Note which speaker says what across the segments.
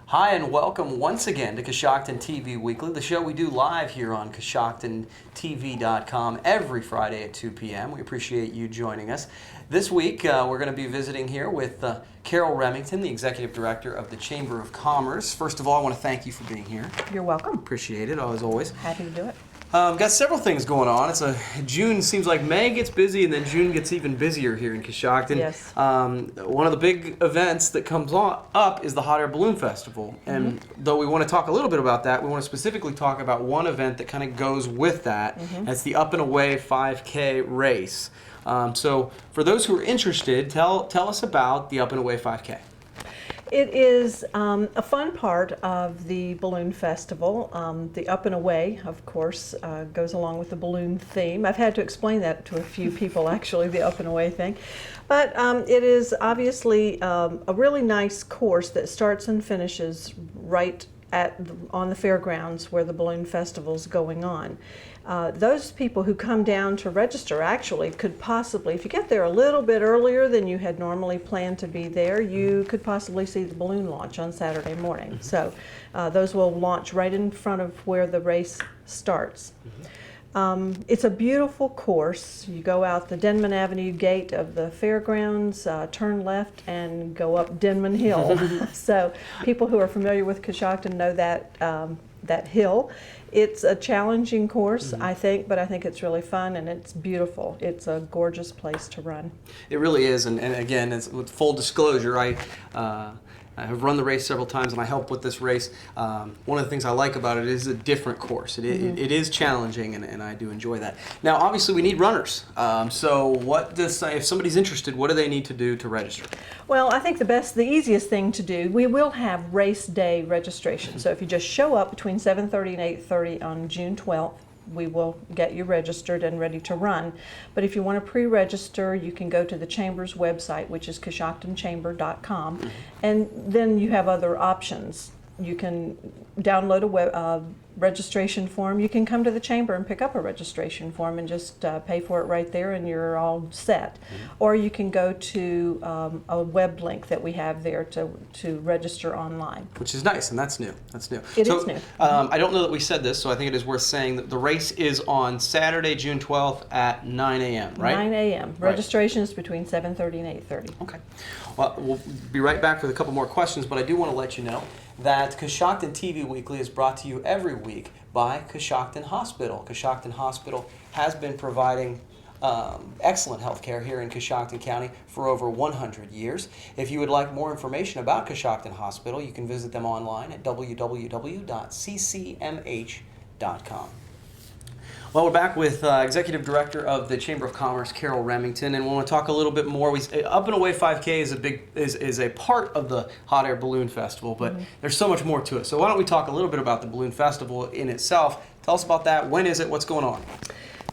Speaker 1: Hi and welcome once again to Coshocton TV Weekly, the show we do live here on CoshoctonTV.com every Friday at 2 p.m. We appreciate you joining us. This week we're going to be visiting here with Carol Remington, the Executive Director of the Chamber of Commerce. First of all, I want to thank you for being here.
Speaker 2: You're welcome.
Speaker 1: Appreciate it, as always.
Speaker 2: Happy to do it.
Speaker 1: Got several things going on. June seems like May gets busy, and then June gets even busier here in Coshocton.
Speaker 2: Yes.
Speaker 1: One of the big events that comes up is the Hot Air Balloon Festival. And though we want to talk a little bit about that, we want to specifically talk about one event that kind of goes with that. That's the Up and Away 5K race. So for those who are interested, tell us about the Up and Away 5K.
Speaker 2: It is a fun part of the balloon festival. The Up and Away, of course, goes along with the balloon theme. I've had to explain that to a few people, actually, the Up and Away thing. But it is obviously a really nice course that starts and finishes right on the fairgrounds where the balloon festival is going on. Those people who come down to register actually could possibly, if you get there a little bit earlier than you had normally planned to be there, you could possibly see the balloon launch on Saturday morning. So those will launch right in front of where the race starts. It's a beautiful course. You go out the Denman Avenue gate of the fairgrounds, turn left, and go up Denman Hill. So people who are familiar with Coshocton know that hill. It's a challenging course, I think, but I think it's really fun and it's beautiful. It's a gorgeous place to run.
Speaker 1: It really is, and again, it's, with full disclosure, I have run the race several times and I help with this race. One of the things I like about it is a different course. It is challenging, and I do enjoy that. Now, obviously, we need runners. So if somebody's interested, what do they need to do to register?
Speaker 2: Well, I think the easiest thing to do, we will have race day registration. So if you just show up between 7:30 and 8:30 on June 12th, we will get you registered and ready to run. But if you want to pre-register, you can go to the Chamber's website, which is CoshoctonChamber.com, and then you have other options. You can download a registration form. You can come to the Chamber and pick up a registration form and just pay for it right there and you're all set. Or you can go to a web link that we have there to register online.
Speaker 1: Which is nice, and that's new.
Speaker 2: It is new.
Speaker 1: I don't know that we said this, so I think it is worth saying that the race is on Saturday, June 12th at 9 a.m., right?
Speaker 2: 9 a.m.
Speaker 1: Right.
Speaker 2: Registration is between 7:30 and 8:30.
Speaker 1: Okay. Well, we'll be right back with a couple more questions, but I do want to let you know that Coshocton TV Weekly is brought to you every week by Coshocton Hospital. Coshocton Hospital has been providing excellent health care here in Coshocton County for over 100 years. If you would like more information about Coshocton Hospital, you can visit them online at www.ccmh.com. Well, we're back with Executive Director of the Chamber of Commerce, Carol Remington, and we want to talk a little bit more. Up and Away 5K is a part of the Hot Air Balloon Festival, but there's so much more to it. So why don't we talk a little bit about the Balloon Festival in itself? Tell us about that. When is it? What's going on?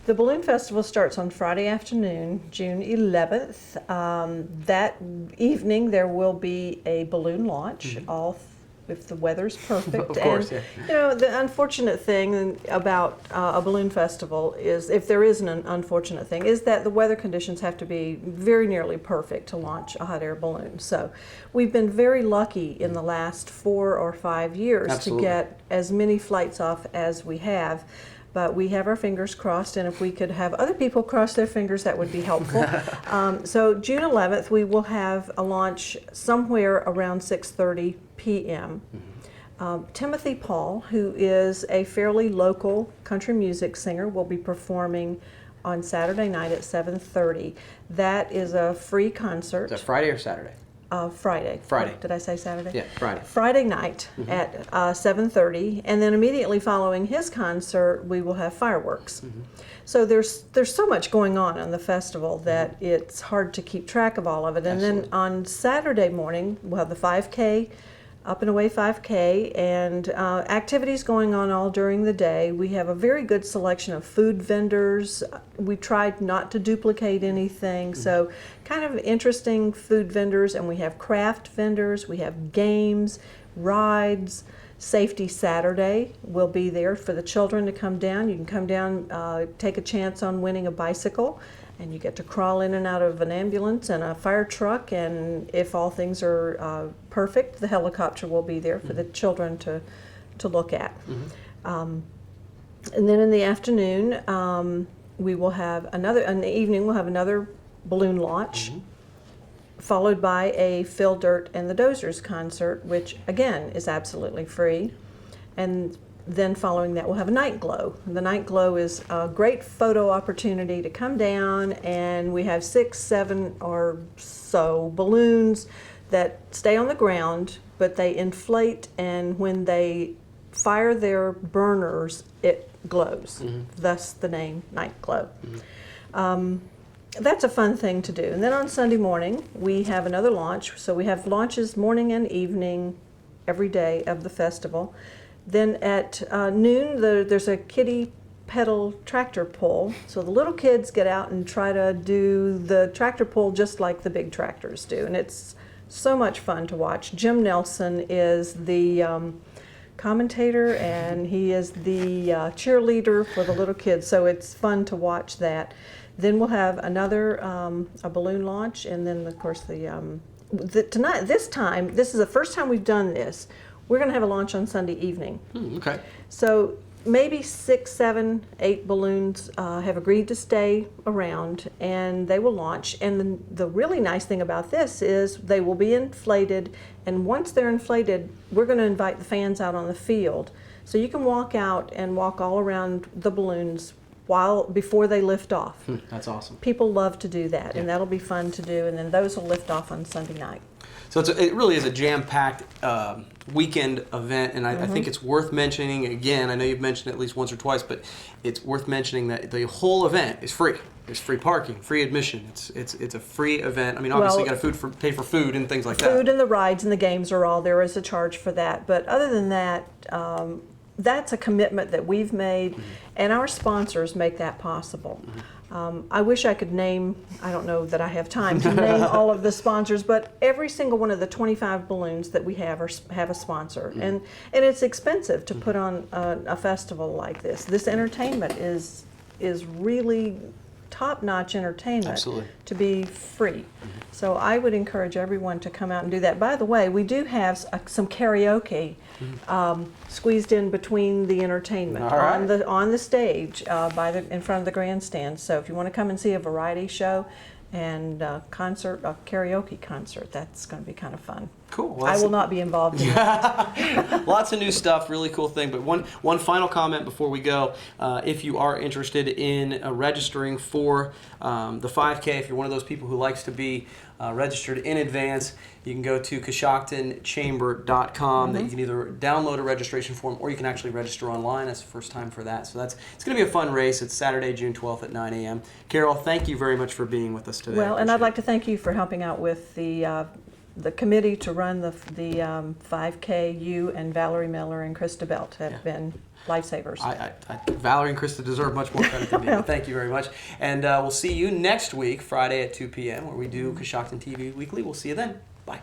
Speaker 2: The Balloon Festival starts on Friday afternoon, June 11th. That evening there will be a balloon launch, if the weather's perfect.
Speaker 1: Of course,
Speaker 2: and, you know, the unfortunate thing about a balloon festival is, if there is an unfortunate thing, is that the weather conditions have to be very nearly perfect to launch a hot air balloon. So we've been very lucky in the last 4 or 5 years to get as many flights off as we have. But we have our fingers crossed, and if we could have other people cross their fingers, that would be helpful. So June 11th, we will have a launch somewhere around 6:30 p.m. Timothy Paul, who is a fairly local country music singer, will be performing on Saturday night at 7:30. That is a free concert.
Speaker 1: Is that Friday or Saturday?
Speaker 2: Friday.
Speaker 1: Friday.
Speaker 2: Did I say Saturday?
Speaker 1: Yeah, Friday.
Speaker 2: Friday night at 7:30, and then immediately following his concert, we will have fireworks. So there's so much going on the festival that it's hard to keep track of all of it. And then on Saturday morning, we'll have the 5K, Up and Away 5K, and activities going on all during the day. We have a very good selection of food vendors. We tried not to duplicate anything, so kind of interesting food vendors, and we have craft vendors, we have games, rides. Safety Saturday will be there for the children to come down. You can come down, take a chance on winning a bicycle, and you get to crawl in and out of an ambulance and a fire truck, and if all things are perfect. The helicopter will be there for the children to look at. And then in the afternoon, we will have another, in the evening, we'll have another balloon launch, followed by a Phil Dirt and the Dozers concert, which again is absolutely free. And then following that, we'll have a night glow. The night glow is a great photo opportunity to come down, and we have 6, 7 or so balloons that stay on the ground, but they inflate, and when they fire their burners, it glows. Thus the name Night Glow. That's a fun thing to do. And then on Sunday morning, we have another launch. So we have launches morning and evening every day of the festival. Then at noon, there's a kiddie pedal tractor pull. So the little kids get out and try to do the tractor pull just like the big tractors do. And it's so much fun to watch. Jim Nelson is the commentator, and he is the cheerleader for the little kids. So it's fun to watch that. Then we'll have another a balloon launch, and then of course tonight. This is the first time we've done this. We're going to have a launch on Sunday evening.
Speaker 1: Okay.
Speaker 2: So maybe 6, 7, 8 balloons have agreed to stay around, and they will launch. And the really nice thing about this is they will be inflated, and once they're inflated, we're going to invite the fans out on the field. So you can walk out and walk all around the balloons before they lift off.
Speaker 1: That's awesome.
Speaker 2: People love to do that, and that'll be fun to do, and then those will lift off on Sunday night.
Speaker 1: So it really is a jam-packed weekend event, and I think it's worth mentioning again. I know you've mentioned it at least once or twice, but it's worth mentioning that the whole event is free. There's free parking, free admission. It's a free event. I mean, obviously you got to pay for food and things like that.
Speaker 2: Food and the rides and the games are all there is a charge for that, but other than that, that's a commitment that we've made, and our sponsors make that possible. I wish I could name, I don't know that I have time to name all of the sponsors, but every single one of the 25 balloons that we have have a sponsor. And it's expensive to put on a festival like this. This entertainment is really top-notch entertainment.
Speaker 1: Absolutely.
Speaker 2: To be free. So I would encourage everyone to come out and do that. By the way, we do have some karaoke squeezed in between the entertainment on the stage in front of the grandstand. So if you want to come and see a variety show and a karaoke concert, that's going to be kind of fun.
Speaker 1: Cool. Well,
Speaker 2: I will not be involved in that.
Speaker 1: Lots of new stuff, really cool thing. But one final comment before we go. If you are interested in registering for the 5K, if you're one of those people who likes to be registered in advance, you can go to CoshoctonChamber.com. That you can either download a registration form or you can actually register online. That's the first time for that. So it's going to be a fun race. It's Saturday, June 12th at 9 a.m. Carol, thank you very much for being with us today.
Speaker 2: Well, and I'd like to thank you for helping out with the committee to run the 5K. You and Valerie Miller and Krista Belt have been lifesavers.
Speaker 1: Valerie and Krista deserve much more credit than me. But thank you very much. And we'll see you next week, Friday at 2 p.m., where we do Coshocton TV Weekly. We'll see you then. Bye.